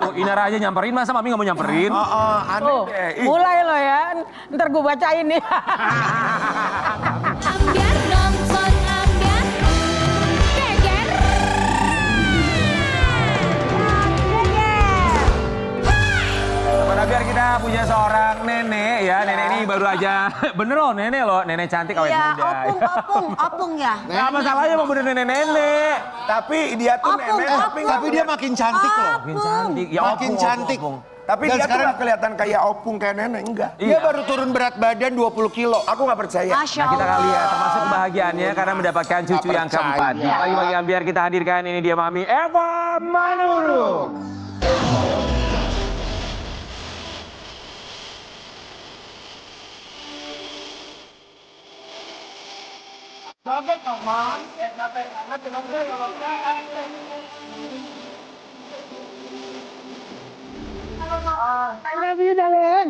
Tuh, Inara aja nyamperin, masa Mami nggak mau nyamperin? Aneh deh. Ih. Mulai lo ya, ntar gue bacain nih. Ambiar nonton ambiar geger. Mana biar kita punya seorang nenek ya, nenek ini baru aja, bener loh nenek cantik awet Iya, muda. opung ya. Nggak apa salahnya mau bener nenek-nenek. Tapi dia tuh Opung, nenek, tapi nggak Tapi dia makin cantik loh. Makin cantik, ya Makin cantik. Tapi Dan dia tuh sekarang- nggak kelihatan kayak opung kayak nenek, enggak. Dia baru turun berat badan 20 kilo. Aku nggak percaya. Masya Nah kita Allah. kali ya termasuk kebahagiaannya karena mendapatkan cucu yang percaya. keempat. Bagi biar kita hadirkan ini dia Mami Eva Manurung.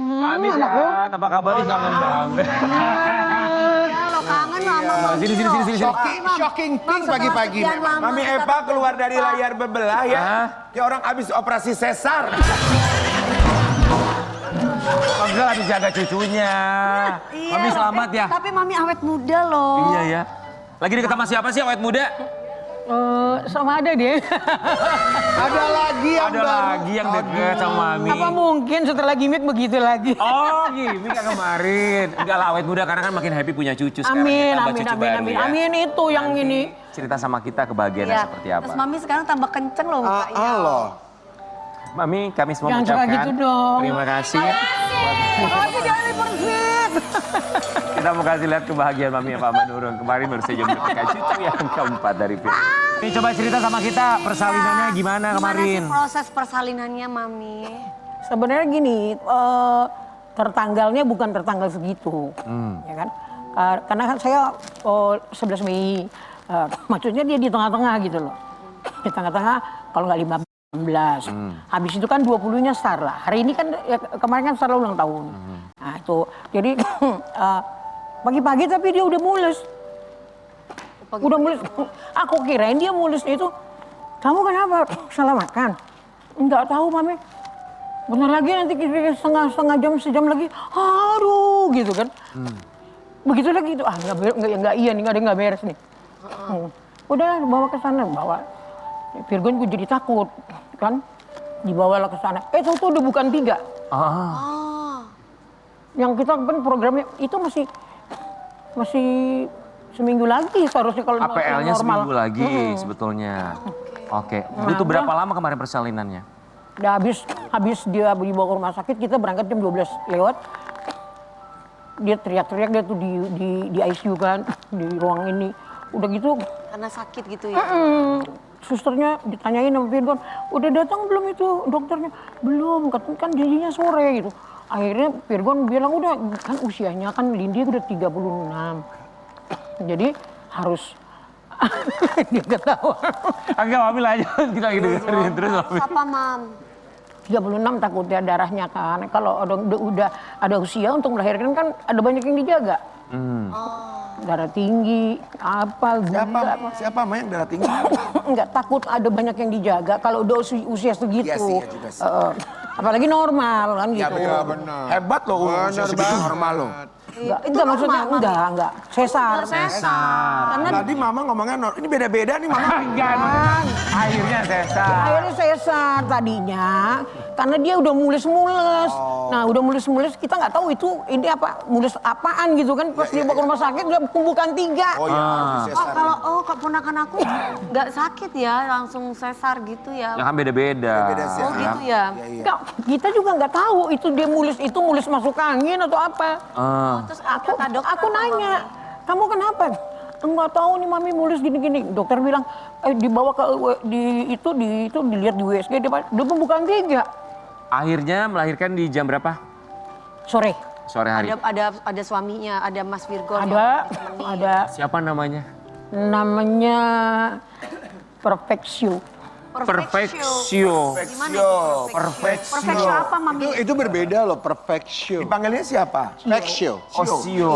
Mami sehat, apa kabarnya kangen banget. Kalau kangen mama. Sini. Shocking pink pagi-pagi memang. Mami Eva keluar dari layar bebelah ya. Hah? Kayak orang abis operasi sesar. Pegel habis jaga cucunya. Mami selamat ya. Tapi mami awet muda loh. Iya ya. Lagi deket sama siapa sih awet muda? Sama ada dia. Ada lagi yang Ada baru. lagi yang deket sama Mami. Apa mungkin setelah gimmick begitu lagi? Oh gimmick kan kemarin. Enggak lah awet muda karena kan makin happy punya cucu sekarang. Amin, Tambah amin, cucu amin, baru amin. ya. Amin itu yang ini. Cerita sama kita kebahagiaannya Iya. seperti apa. Terus mami sekarang tambah kenceng loh mukanya. loh. Mami kami semua Jangan suka mengucapkan gitu dong. terima kasih. Makasih jangan dipersit. Kita mau kasih lihat kebahagiaan Mami Eva Manurung. Kemarin baru saja mendapatkan cucu yang keempat dari Fit. Ini coba cerita sama kita persalinannya gimana kemarin. Gimana sih proses persalinannya mami? Sebenarnya gini, tertanggalnya bukan tertanggal segitu, ya kan? Karena kan saya 11 Mei, maksudnya dia di tengah-tengah gitu loh. Di tengah-tengah kalau nggak 15. Habis itu kan 20-nya Star lah. Hari ini kan ya, kemarin kan Star ulang tahun. Nah itu, jadi pagi-pagi tapi dia udah mulus. Udah mulus. Aku kirain dia mulusnya itu, kamu kenapa? Salah makan? Enggak tahu mami. Bentar lagi nanti kira-kira setengah jam, sejam lagi, aduh gitu kan. Begitu lagi itu, nggak iya nih, nggak beres nih. Udah bawa ke sana, bawa. Virgon gue jadi takut, kan. Dibawalah ke sana. Tahu udah bukan 3. Yang kita kan programnya itu masih seminggu lagi seharusnya kalau APL-nya normal. seminggu lagi sebetulnya. Oke. Butuh berapa lama kemarin persalinannya? Udah habis dia dibawa ke rumah sakit, kita berangkat jam 12 lewat. Dia teriak-teriak dia tuh di ICU kan, di ruang ini. Udah gitu, Karena sakit gitu ya. susternya ditanyain sama Virgon, udah datang belum itu dokternya? Belum, kan janjinya sore gitu. Akhirnya Virgon bilang udah, kan usianya kan Lindy udah 36. Jadi harus dia ketawa. Enggak, Mami lanjut. Kita lagi dengerin terus Mami. Apa mam? 36 takutnya darahnya kan. Kalau udah ada usia untuk melahirkan kan ada banyak yang dijaga. Darah tinggi, apa, gula. Siapa main darah tinggi? Enggak takut ada banyak yang dijaga kalau udah usia segitu. Iya sih, iya juga sih. Apalagi normal kan Ya gitu. benar. Hebat loh usia segitu normal loh. Enggak maksudnya enggak. Sesar. Karena Tadi mama ngomongnya ini beda-beda nih mama. Enggak. Akhirnya sesar. akhirnya sesar tadinya karena dia udah mules-mules. Nah, udah mules-mules kita nggak tahu itu ini apa mules apaan gitu kan pas dia bawa ke rumah sakit udah bukan 3. Oh iya, sesar. Kalau keponakan aku nggak sakit ya, langsung sesar gitu ya. Ya kan beda-beda. Beda sih. Oh gitu ya. Enggak, kita juga nggak tahu itu dia mules masuk angin atau apa. Terus kata dokter Aku apa, nanya, kamu kenapa? Enggak tahu nih mami mules gini-gini. Dokter bilang, dibawa ke dilihat di USG dia bukan 3. Akhirnya melahirkan di jam berapa? Sore. Sore hari. Ada suaminya, ada Mas Virgon. Ada Siapa namanya? namanya Perfeksio. Perfeksio. Perfeksio apa mami? Itu berbeda loh, perfection. Dipanggilnya siapa? Perfection. Osio.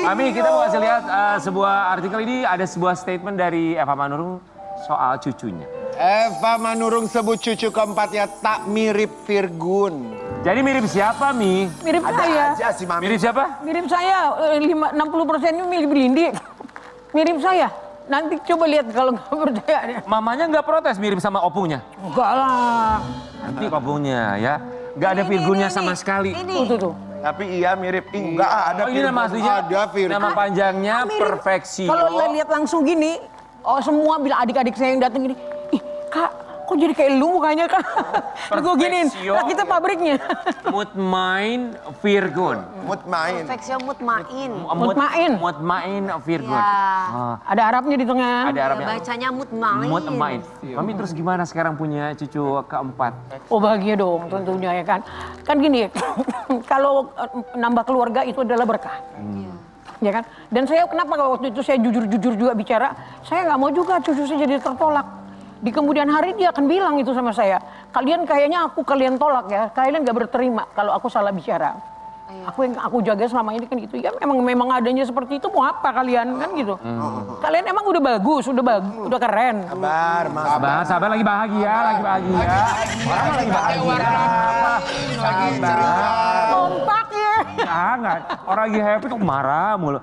Mami, kita mau kasih lihat sebuah artikel ini ada sebuah statement dari Eva Manurung soal cucunya. Eva Manurung sebut cucu keempatnya tak mirip Virgun. Jadi mirip siapa, Mi? Mirip saya. Aja si Mami. Mirip siapa? Mirip saya, 60%-nya mirip Lindi. Mirip saya. Nanti coba lihat kalau nggak percaya. Mamanya nggak protes mirip sama opunya? Enggak lah. Nanti opunya ya. Nggak ada Virgunnya sama sekali. Tuh. Tapi iya mirip. Enggak ada. Oh, ini nama aslinya? Ada Virgun. Nama panjangnya Perfeksio. Kalau lihat langsung gini, semua bilang adik-adik saya yang datang gini, ih Kak, kok jadi kayak lu mukanya Kak? Gue giniin, Perfeksio. lah kita pabriknya. Mutmain Virgun. Mutmain. Perfeksio mutmain. Mutmain. Mutmain Virgun. Ya. Ada Arabnya di tengah. Ada Arabnya. Bacanya mutmain. Mutmain. Mami terus gimana sekarang punya cucu keempat? Oh bahagia dong tentunya ya kan. Kan gini, kalau nambah keluarga itu adalah berkah. Ya kan? Dan saya kenapa kalau waktu itu saya jujur-jujur juga bicara, saya nggak mau juga cucu saya jadi tertolak. Di kemudian hari dia akan bilang itu sama saya, kalian kayaknya kalian tolak ya, kalian nggak berterima kalau aku salah bicara. Aku jaga selama ini kan gitu. Ya memang adanya seperti itu, mau apa kalian kan gitu. Kalian emang udah bagus, udah keren. Sabar, Mas. Sabar lagi bahagia. Orang lagi bahagia. Kompak ya. Jangan, orang lagi happy kok marah mulu.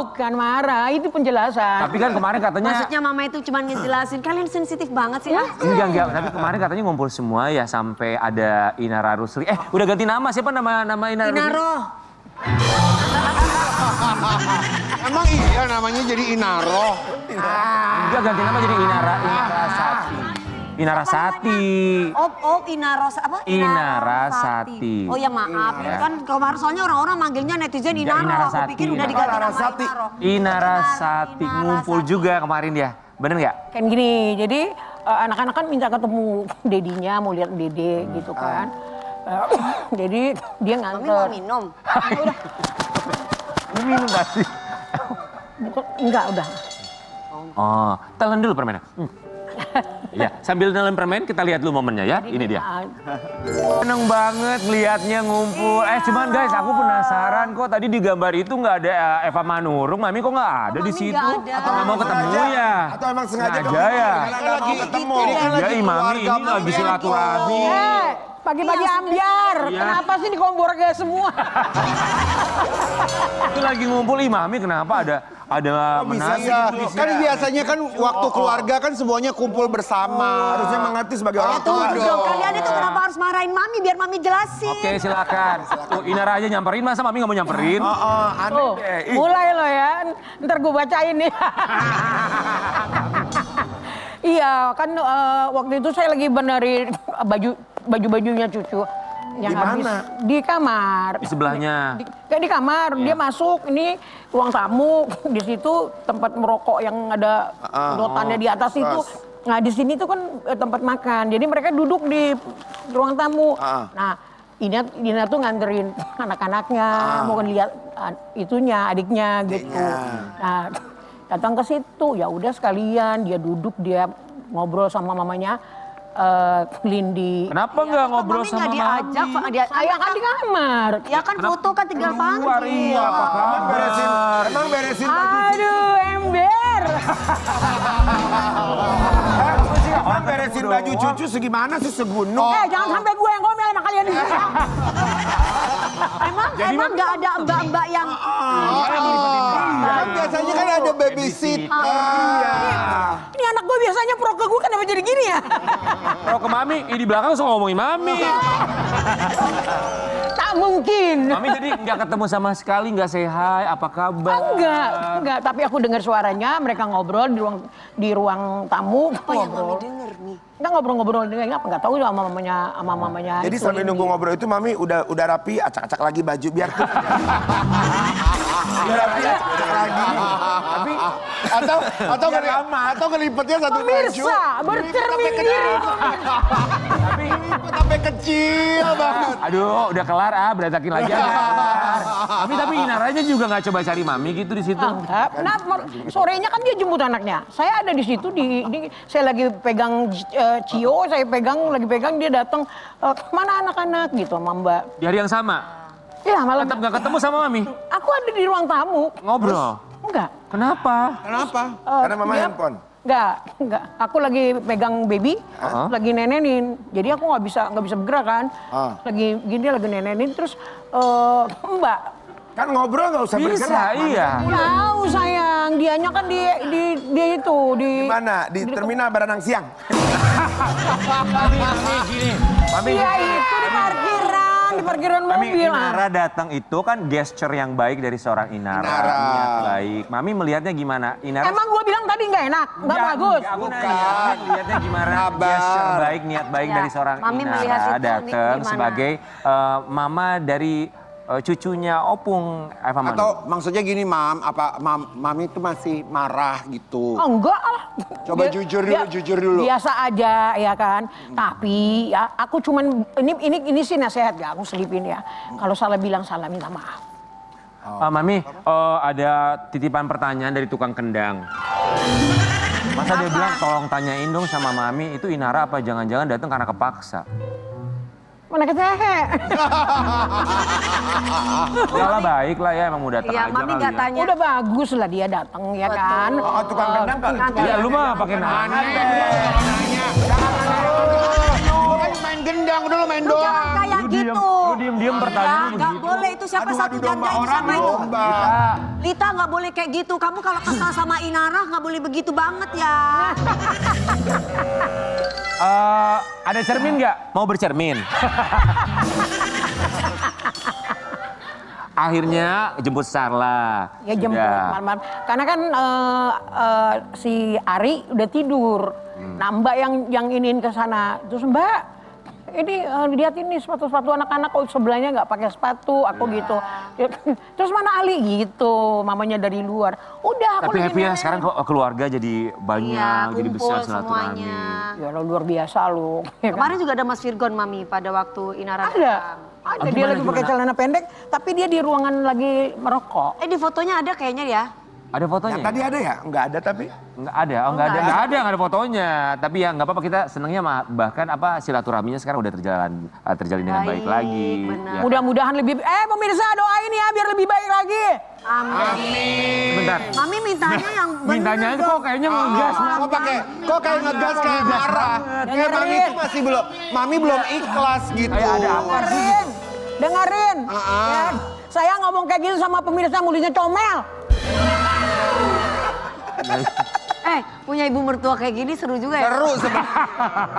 Bukan marah, itu penjelasan. Tapi kan kemarin katanya Maksudnya mama itu cuma ngejelasin, kalian sensitif banget sih. enggak, tapi kemarin katanya ngumpul semua ya sampai ada Inara Rusli. Udah ganti nama, siapa nama Inara Rusli? Inaroh. Emang iya namanya jadi Inaro? Enggak, ganti nama jadi Inara Sati. Inara Sati. Inaroh apa? Inarasati. Oh ya maaf, kan kemarin soalnya orang-orang manggilnya netizen Inaroh. Aku Inarasati. pikir udah diganti nama Inarasati. Inaroh. Inara Sati ngumpul juga kemarin dia. Bener nggak? Kan gini, jadi anak-anak kan minta ketemu dedinya, mau lihat dede gitu kan. Jadi dia Mami mau nganter. minum. Ini minum gak sih? Enggak, udah. Oh, telan dulu permennya. Ya, sambil nelen permen kita lihat dulu momennya ya. Ini dia. Seneng banget liatnya ngumpul. Cuman guys, aku penasaran kok tadi di gambar itu nggak ada Eva Manurung. Mami kok nggak ada di Mami situ? nggak ada. Atau nggak mau ketemu ya? Atau emang sengaja ya? lagi ketemu. Ya, Mami ini lagi silaturahmi. Pagi-pagi ambiar. Iya. Kenapa sih dikombor ke semua? Itu lagi ngumpul, Mami kenapa ada menasi Iya, gitu di kan sini? biasanya kan waktu keluarga kan semuanya kumpul bersama. Harusnya mengerti sebagai orang tua. Tuh dong, kalian itu kenapa harus marahin Mami biar Mami jelasin. Oke, silakan. Tuh, Inara aja nyamperin, masa Mami nggak mau nyamperin? Aneh Tuh, deh. Ih, mulai lo ya. Ntar gue bacain nih. Iya, kan waktu itu saya lagi benerin baju-bajunya cucu. Yang Di habis mana? di kamar. Di sebelahnya. Kayak di kamar, dia masuk, ini ruang tamu, di situ tempat merokok yang ada sedotannya di atas itu. Nah di sini tuh kan tempat makan, jadi mereka duduk di ruang tamu. Nah Dina tuh nganterin anak-anaknya, mau lihat itunya, adiknya gitu. Nah datang ke situ, ya udah sekalian dia duduk, dia ngobrol sama mamanya. Lindi. Kenapa nggak ngobrol Mami sama nggak diajak, Mami? Saya kan di kamar. Ya kan foto kan tinggal Keluar, panggil. iya, apa kabar? Emang beresin baju. Aduh, ember. Emang beresin baju cucu segimana sih segunung? Jangan sampai gue yang ngomel sama kalian di sini. Emang nggak ada mbak-mbak yang Kan biasanya kan ada babysitter. Ini anak gue biasanya pro ke gue, kenapa jadi gini ya? Kalau ke Mami, di belakang langsung ngomongin Mami. Tak mungkin. Mami jadi nggak ketemu sama sekali, nggak say hi, apa kabar? Enggak. Tapi aku dengar suaranya, mereka ngobrol di ruang tamu. apa yang Mami Ngobrol. denger nih? Enggak ngobrol dengan apa? Nggak tahu sama mamanya. Jadi itu, sambil Lindi. nunggu ngobrol itu Mami udah rapi, acak-acak lagi baju biar tuh. Udah rapi, acak-acak lagi. Tapi atau ngelipetnya satu baju. Pemirsa, bercermin diri. Tapi, Sampai kecil banget. aduh, udah kelar berantakin lagi aja. Tapi Inaranya juga nggak coba cari Mami gitu di situ. Enggak. Nah, sorenya kan dia jemput anaknya. Saya ada di situ saya lagi pegang Cio, lagi pegang dia datang, mana anak-anak gitu sama Mbak. Di hari yang sama, Ya malah tetap nggak ketemu sama Mami. aku ada di ruang tamu. Ngobrol. Enggak. Kenapa? Kenapa? Karena Mama dia- handphone. Enggak. Aku lagi pegang baby, lagi nenenin. Jadi aku nggak bisa bergerak kan. Lagi nenenin terus Mbak. Kan ngobrol nggak usah Bisa, bergerak. iya. Tahu sayang, dianya kan di itu di Mana? Di terminal Baranang Siang. Mami, Iya itu di parkiran Mami, mobil. Inara datang itu kan gesture yang baik dari seorang Inara. Inara. Niat baik. Mami melihatnya gimana? Inara Emang gue bilang tadi nggak enak, nggak bagus. Aku nanya, Mami melihatnya gimana? Sabar. Gesture baik, niat baik Ya, dari seorang Mami melihat Inara itu datang gimana? sebagai mama dari cucunya Opung Eva Manu. Atau maksudnya gini, Mami itu masih marah gitu. Oh, enggak lah. Coba jujur dulu. Biasa aja ya kan. Tapi ya aku cuman ini sih nasihat ya, aku selipin ya. Kalau salah bilang salah minta maaf. Mami, ada titipan pertanyaan dari tukang kendang. Masa dia bilang tolong tanyain dong sama Mami, itu Inara apa jangan-jangan datang karena kepaksa? Mana ketehe? Ya lah baik lah ya, emang mau datang Iya, aja Mami kali nggak ya. tanya. Udah bagus lah dia datang ya kan. Oh, tukang kendang kali. Ya lu mah pakai nanya. Main gendang dulu, main Lu jangan doang. kayak gitu. Lu diem pertanyaan Ya, nggak begitu. boleh itu siapa satu domba jandain orang sama lu. itu. Domba. Lita nggak boleh kayak gitu. Kamu kalau kesal sama Inara nggak boleh begitu banget ya. Ada cermin nggak? Mau bercermin? Akhirnya jemput Sarla. Ya jemput Sudah. malam-malam. Karena kan si Ari udah tidur. Nah Mbak yang iniin ke sana. Terus Mbak, ini lihat ini sepatu-sepatu anak-anak kok sebelahnya nggak pakai sepatu. Aku gitu. Terus mana Ali gitu, mamanya dari luar. Udah aku Tapi lagi happy ya nenek. sekarang kok keluarga jadi banyak, Iya, jadi kumpul besar silaturahmi. semuanya. Ya lo luar biasa lo. Ya kan? Kemarin juga ada Mas Virgon, Mami, pada waktu Inara Ada. datang. Ada dia lagi pakai celana pendek, tapi dia di ruangan lagi merokok. Di fotonya ada kayaknya ya. Ada fotonya? Yang tadi ada ya? Enggak ada tapi. Nggak ada, nggak ada yang ada fotonya. Tapi ya nggak apa-apa, kita senangnya bahkan silaturahminya sekarang udah terjalin dengan baik lagi. benar. Ya. Mudah-mudahan lebih. Pemirsa doain ya biar lebih baik lagi. Amin. Sebentar. Mami mintanya yang bener Mintanya itu dong. kok kayaknya ngegas. Kok kayak ngegas kayak marah. Kayak Mami itu masih belum, Mami belum ikhlas gitu. Kayak ada apa sih? Dengerin. Ya, saya ngomong kayak gitu sama pemirsa mulutnya comel. Punya ibu mertua kayak gini seru juga ya. Seru sebenarnya.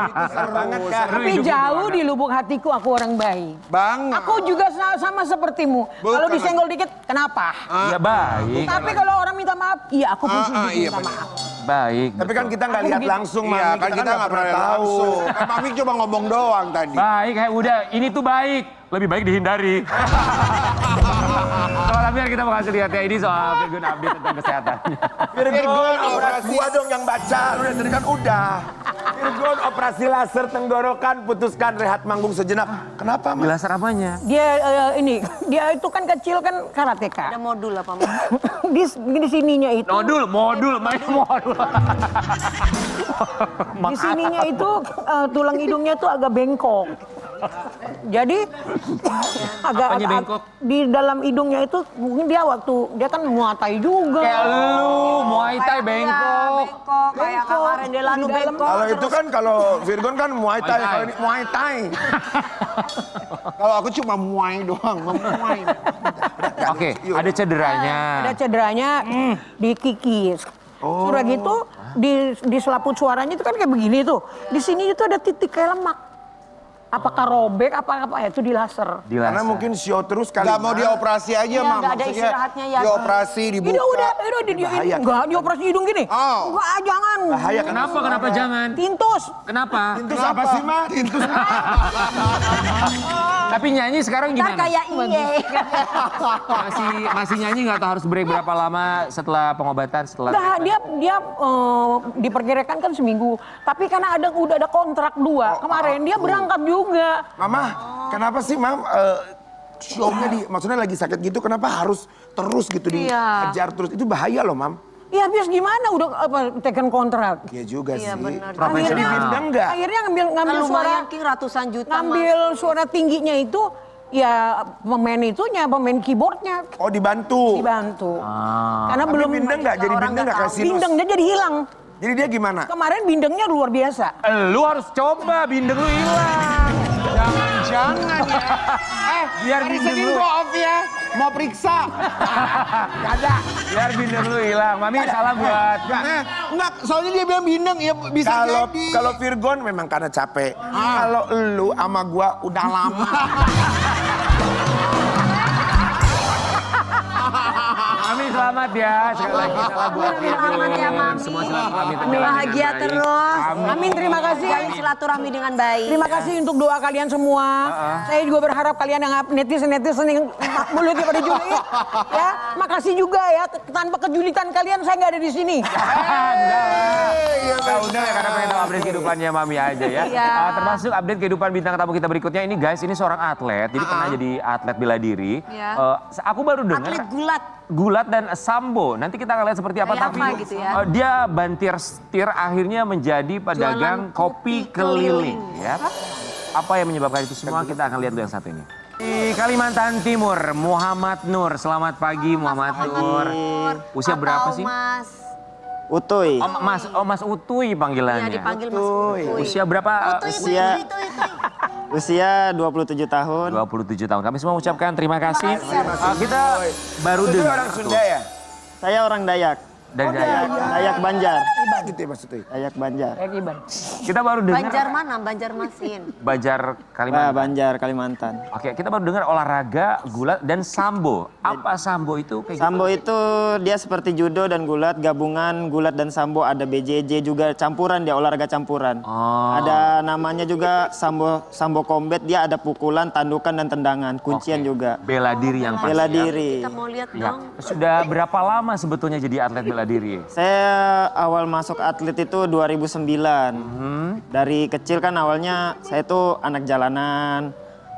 Itu seru banget kan. Tapi jauh di lubuk hatiku aku orang baik. Banget. Aku juga sama sepertimu. Kalau Bukan. disenggol dikit, kenapa? Ya baik, Tapi kalau orang minta maaf, iya aku pun iya, minta benar. maaf. baik. Tapi kan kita nggak lihat langsung, Iya, Mami. kan kita nggak pernah tahu. tahu. Kan Mami cuma ngomong doang tadi. Baik, udah ini tuh baik. Lebih baik dihindari. Kalau biar kita bakal lihat ya, ini soal Virgon update tentang kesehatannya. Virgon operasi. Gua dong yang baca, lu dari tadi kan udah. Virgon operasi laser tenggorokan, putuskan rehat manggung sejenak. Kenapa, Mas? Laser apanya? Dia dia itu kan kecil kan karateka. Ada modul apa, Mami? Di sininya itu. Modul, main modul. Di sininya itu tulang hidungnya tuh agak bengkok. Jadi Apanya bengkok? di dalam hidungnya itu mungkin dia kan Muay Thai juga. Kayak lu, Muay Thai bengkok. Bengkok, kayak kemarin Delano Di dalam- bengkok. Kalau itu kan kalau Virgon kan Muay Thai, kalau ini Muay Thai. Kalau aku cuma muai doang, memuai. Oke, ada cederanya. Ada cederanya dikikis. Sudah gitu di selaput suaranya itu kan kayak begini tuh. Di sini itu ada titik kayak lemak. Apakah robek apa ya itu di laser. Di Karena laser. mungkin show terus kali. Gak mau dioperasi aja, Iya, Mam. nggak ada Maksudnya istirahatnya ya. dioperasi, dibuka. Udah Bahaya. enggak dioperasi hidung gini. Oh. Enggak, jangan. Bahaya Kenapa jangan? Tintus. Kenapa? Tintus apa sih, Mas? Tintus. Tapi nyanyi sekarang Ntar gimana? kayak iye. Masih nyanyi nggak, atau harus break berapa lama setelah pengobatan, setelah Nah, dia diperkirakan kan seminggu. Tapi karena udah ada kontrak 2 kemarin dia berangkat juga. Mama, kenapa sih, Mam? Show-nya maksudnya lagi sakit gitu, kenapa harus terus gitu Iya. dikejar terus? Itu bahaya loh, Mam. Ya habis gimana udah taken kontrak. Iya juga Iya, sih. benar. Profesional. Dipindang nggak? Akhirnya ngambil Kan suara lumayan King ratusan juta. ngambil suara tingginya itu ya pemain keyboardnya Oh, dibantu. dibantu. Ah. Karena Tapi belum bindeng nggak? Jadi orang bindeng nggak nggak tahu. kayak sinus? bindeng dia jadi hilang. Jadi dia gimana? Kemarin bindengnya luar biasa. Lu harus coba, bindeng lu hilang. Jangan ya. Biar Hari bindeng Senin lu. gua off ya. Mau periksa. Gak ada. Biar bindeng lu hilang. Mami salah buat. Enggak, soalnya dia bilang bindeng ya bisa jadi. Kalau Virgon memang karena capek. Kalau lu sama gua udah lama. Mami selamat ya. Sekali lagi salah buat Selamat ya, Mami. Semua silaturahmi. Bahagia terus. Amin, terima kasih. Jalin silaturahmi dengan baik. Terima kasih untuk doa kalian semua. Saya juga berharap kalian yang netizen-netizen yang mulutnya pada julid. Ya, makasih juga ya. Tanpa kejulitan kalian saya nggak ada di sini. Kita undang ya karena pengen tahu update kehidupannya Mami aja ya. Iya. Termasuk update kehidupan bintang tamu kita berikutnya ini guys, ini seorang atlet. Jadi pernah jadi atlet bela diri. Iya. Aku baru dengar Atlet gulat. gulat dan sambo. Nanti kita akan lihat seperti apa. Kayak Tapi apa gitu ya? dia bantir setir akhirnya menjadi pedagang Jualan kopi kopi keliling. keliling. Ya. Apa yang menyebabkan itu semua kita akan lihat dulu yang satu ini. Di Kalimantan Timur, Muhammad Nur. Selamat pagi Muhammad Nur. Usia berapa sih? Mas? Utuy. Mas Utuy Iya panggilannya. dipanggil Mas Utuy. Usia berapa? Usia usia 27 tahun. 27 tahun. Kami semua ucapkan terima kasih. Kita baru Itu dengar. orang Sunda ya? Saya orang Dayak. Dari Dayak. Dayak Banjar. Gitu ya maksudnya. Dayak Banjar. Kita baru dengar Banjar mana? Banjarmasin. Banjar Kalimantan. Banjar Kalimantan. Oke, kita baru dengar olahraga, gulat dan sambo. Apa sambo itu? Kayak Sambo itu dia seperti judo dan gulat, gabungan gulat dan sambo, ada BJJ juga campuran, dia olahraga campuran. Oh. Ada namanya juga sambo combat, dia ada pukulan, tandukan dan tendangan, kuncian Oke. juga. Bela diri yang pasti. Bela ya. diri. Kita mau lihat Ya. dong. Sudah berapa lama sebetulnya jadi atlet bela diri? Saya awal masuk atlet itu 2009. Dari kecil kan awalnya saya tuh anak jalanan,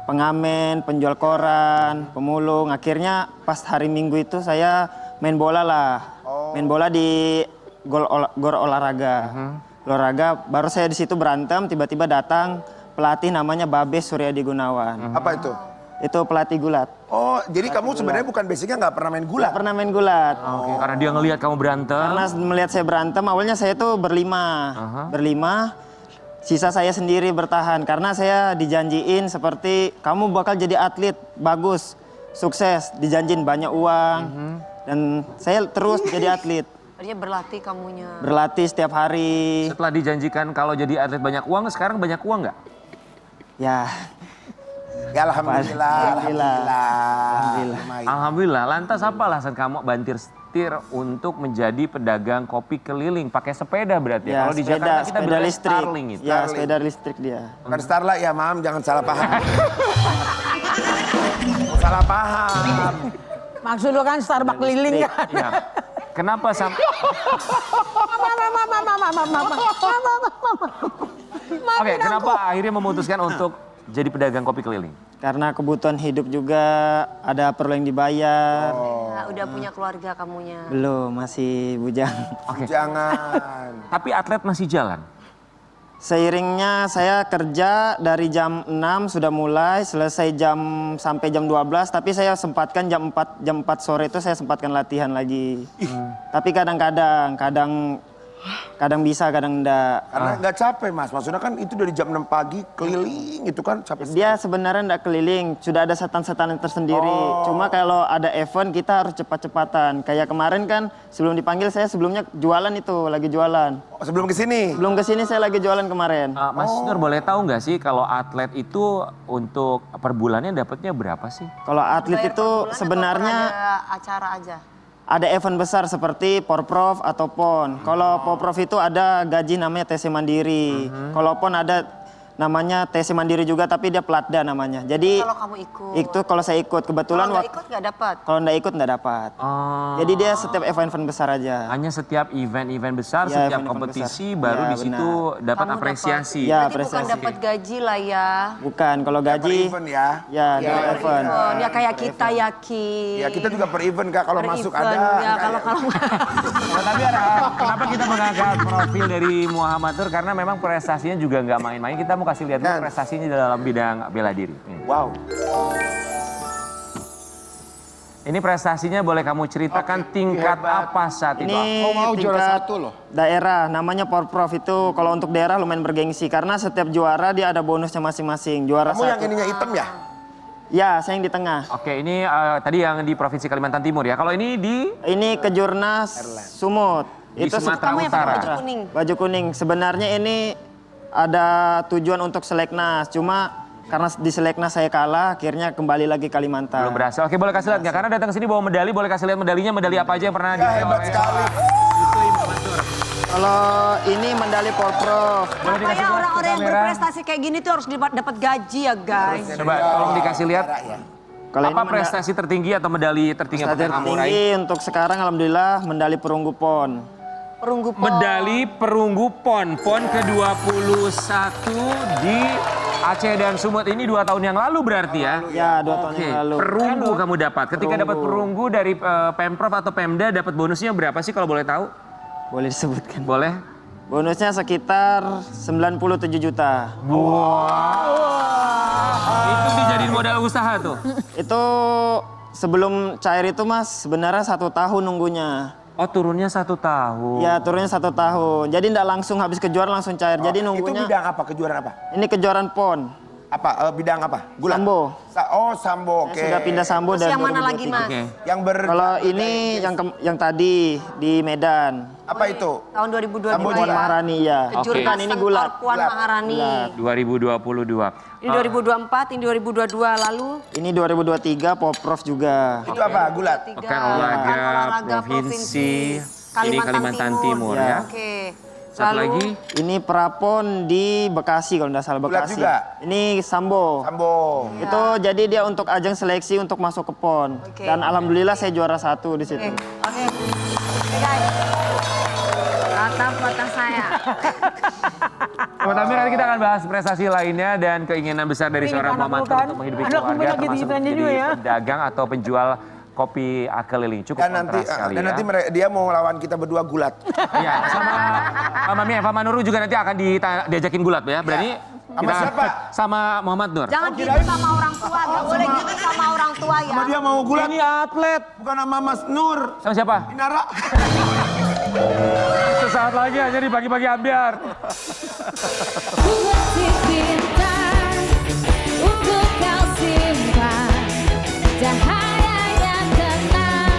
pengamen, penjual koran, pemulung. Akhirnya pas hari Minggu itu saya main bola lah. Main bola di gor olahraga. Olahraga, baru saya di situ berantem, tiba-tiba datang pelatih namanya Babes Suryadi Gunawan. Apa itu? Itu pelatih gulat. Oh, jadi kamu sebenarnya bukan basicnya nggak pernah main gulat? Nggak pernah main gulat. Oke, karena dia ngelihat kamu berantem. Karena melihat saya berantem, awalnya saya tuh berlima. Berlima, sisa saya sendiri bertahan. Karena saya dijanjiin seperti, kamu bakal jadi atlet, bagus, sukses. Dijanjiin banyak uang. Dan saya terus jadi atlet. Dia berlatih kamunya. Berlatih setiap hari. Setelah dijanjikan kalau jadi atlet banyak uang, sekarang banyak uang nggak? Ya, Ya alhamdulillah. Alhamdulillah. Alhamdulillah. Lumayan. Alhamdulillah. Lantas apa alasan kamu bantir setir untuk menjadi pedagang kopi keliling? Pakai sepeda berarti ya? ya Kalau di Jakarta kita sepeda bilangnya listrik. Starling itu. Ya, sepeda listrik dia. Bukan Starlight ya, Mam, jangan salah paham. Salah paham. Maksud lo kan Starbucks keliling kan? Ya. Kenapa sampai Oke, kenapa akhirnya memutuskan untuk jadi pedagang kopi keliling? Karena kebutuhan hidup juga, ada perlu yang dibayar. Nah, udah punya keluarga kamunya. Belum, masih bujang. Jangan. Tapi atlet masih jalan. Seiringnya saya kerja dari jam 6 sudah mulai, selesai sampai jam 12, tapi saya sempatkan jam 4 sore itu saya sempatkan latihan lagi. Tapi kadang-kadang bisa, kadang enggak. Karena nggak capek, Mas. Maksudnya kan itu dari jam 6 pagi keliling itu kan capek. Dia sebenarnya enggak keliling, sudah ada setan-setan tersendiri. Cuma kalau ada event kita harus cepat-cepatan. Kayak kemarin kan sebelum dipanggil saya sebelumnya jualan itu, lagi jualan. Oh, sebelum ke sini. Belum kesini saya lagi jualan kemarin. Mas Nur boleh tahu nggak sih kalau atlet itu untuk per bulannya dapatnya berapa sih? Kalau atlet Bayar per itu bulan atau sebenarnya per ada acara aja. ada event besar seperti Porprov atau PON. Kalau Porprov itu ada gaji namanya TC Mandiri. Kalau PON ada namanya TC Mandiri juga tapi dia Platda namanya. Jadi Kalau kamu ikut. itu kalau saya ikut kebetulan Kalau nggak ikut nggak dapat. kalau nggak ikut nggak dapat. Oh, Jadi dia setiap event-event besar aja. hanya setiap event-event besar, Ya, setiap event-event kompetisi besar. baru Ya, di situ dapat Kamu apresiasi. Ya, Berarti bukan apresiasi. dapat gaji lah ya. Bukan kalau Per gaji event ya. ya dari event. Oh, ya kayak kita yakin. Ya kita juga per event Kak, kalau Per masuk event, ada. Ya, kalau Nah, tapi kenapa kita mengangkat profil dari Muhammad Nur? Karena memang prestasinya juga nggak main-main. Kita mau kasih lihat dulu Dan- prestasinya dalam bidang bela diri. Wow. Ini prestasinya boleh kamu ceritakan tingkat apa saat itu? Ini mau juara tingkat 1 loh. daerah, namanya Porprov itu kalau untuk daerah lumayan bergengsi karena setiap juara dia ada bonusnya masing-masing. Juara Kamu yang satu. ininya hitam ya? Ya, saya yang di tengah. Oke, ini tadi yang di Provinsi Kalimantan Timur ya. Kalau ini di Ini Kejurnas Sumut. Di Sumatera Kamu yang pakai Utara. baju kuning. Baju kuning. Sebenarnya ini ada tujuan untuk seleknas, cuma karena di seleknas saya kalah, akhirnya kembali lagi Kalimantan. Belum berhasil. Oke, boleh kasih lihat nggak? Karena datang ke sini bawa medali, boleh kasih lihat medalinya, medali apa aja yang pernah Ya diraih hebat oleh- sekali. Kalau ini medali Porprov. Boleh dikasih Makanya lihat ke orang-orang yang kamera? berprestasi kayak gini tuh harus dapat gaji ya guys. Coba tolong dikasih lihat. Kalau Apa ini prestasi tertinggi atau medali tertinggi yang prestasi pernah kamu raih? tertinggi untuk sekarang alhamdulillah medali perunggu PON. Perunggu pon. Medali perunggu PON ke-21 di Aceh dan Sumut. Ini 2 tahun yang lalu berarti ya? Ya, 2 tahun Oke, yang lalu. perunggu kamu dapat. Ketika dapat perunggu dari Pemprov atau Pemda, dapat bonusnya berapa sih kalau boleh tahu? Boleh disebutkan. Boleh? Bonusnya sekitar 97 juta. Itu dijadiin modal usaha tuh. Itu sebelum cair itu mas sebenarnya 1 tahun nunggunya. Oh, turunnya 1 tahun. Ya turunnya 1 tahun. Jadi tidak langsung habis kejuaraan langsung cair. Jadi Itu nunggunya. bidang apa? Kejuaraan apa? Ini kejuaraan PON. Apa? Bidang apa? Gulat? Sambo. Sambo, oke. Sudah pindah Sambo Terus dari yang mana lagi 2023. mas? Oke. Yang Kalau ini yang tadi di Medan. apa itu? Tahun 2022 Sambo ya. juga. Maharani ya. Oke. Kan ini gulat. Puan Maharani. 2022. Ini 2024, ini 2022 lalu. Ini 2023 Porprov juga. Itu apa? Gulat? Pekan olahraga provinsi. Ini Kalimantan Timur ya. Oke. Satu Lalu lagi. Ini Prapon di Bekasi kalau tidak salah Gulat Bekasi. juga? Ini Sambo. Sambo. Itu jadi dia untuk ajang seleksi untuk masuk ke PON. Oke. Dan alhamdulillah saya juara 1 di situ. Oke. Oke guys. Rata foto saya. Sobat Amir, nanti kita akan bahas prestasi lainnya dan keinginan besar dari Ini seorang anak Muhammad lu kan? untuk menghidupi Anak lu keluarga, banyak termasuk gitu-gituannya menjadi juga ya. pedagang atau penjual kopi keliling. Cukup kontras sekali Dan ya. nanti dia mau lawan kita berdua gulat. Iya, sama Mami Eva Manuru juga nanti akan diajakin gulat ya. Berani Sama siapa? Sama Muhammad Nur. Jangan gitu sama orang tua, nggak boleh gitu sama orang tua ya. Sama dia mau gulat. Ini atlet. Bukan sama Mas Nur. Sama siapa? Inara. Sesaat lagi hanya di pagi-pagi ambiar. Buat TV